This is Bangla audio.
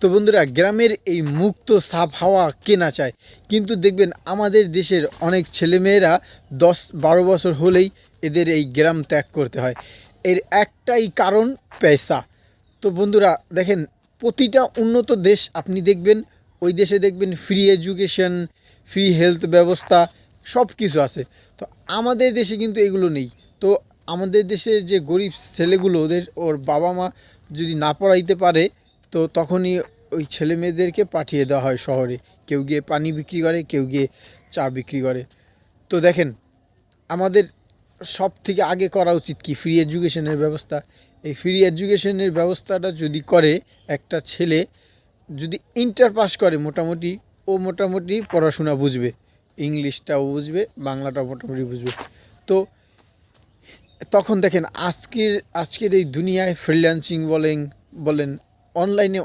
তো বন্ধুরা, গ্রামের এই মুক্ত সাফ হাওয়া কে না চায়, কিন্তু দেখবেন আমাদের দেশের অনেক ছেলেমেয়েরা 10-12 বছর হলেই এদের এই গ্রাম ত্যাগ করতে হয়। এর একটাই কারণ, পয়সা। তো বন্ধুরা দেখেন, প্রতিটা উন্নত দেশ আপনি দেখবেন, ওই দেশে দেখবেন ফ্রি এডুকেশন, ফ্রি হেলথ ব্যবস্থা সব কিছু আছে। তো আমাদের দেশে কিন্তু এগুলো নেই। তো আমাদের দেশে যে গরিব ছেলেগুলো, ওর বাবা মা যদি না পড়াইতে পারে, তো তখনই ওই ছেলে মেয়েদেরকে পাঠিয়ে দেওয়া হয় শহরে। কেউ গিয়ে পানি বিক্রি করে, কেউ গিয়ে চা বিক্রি করে। তো দেখেন, আমাদের সব থেকে আগে করা উচিত কি, ফ্রি এডুকেশনের ব্যবস্থা। এই ফ্রি এডুকেশনের ব্যবস্থাটা যদি করে, একটা ছেলে যদি ইন্টার পাস করে, মোটামুটি পড়াশোনা বুঝবে, ইংলিশটাও বুঝবে, বাংলাটাও মোটামুটি বুঝবে। তো তখন দেখেন আজকের এই দুনিয়ায় ফ্রিল্যান্সিং বলেন, অনলাইনে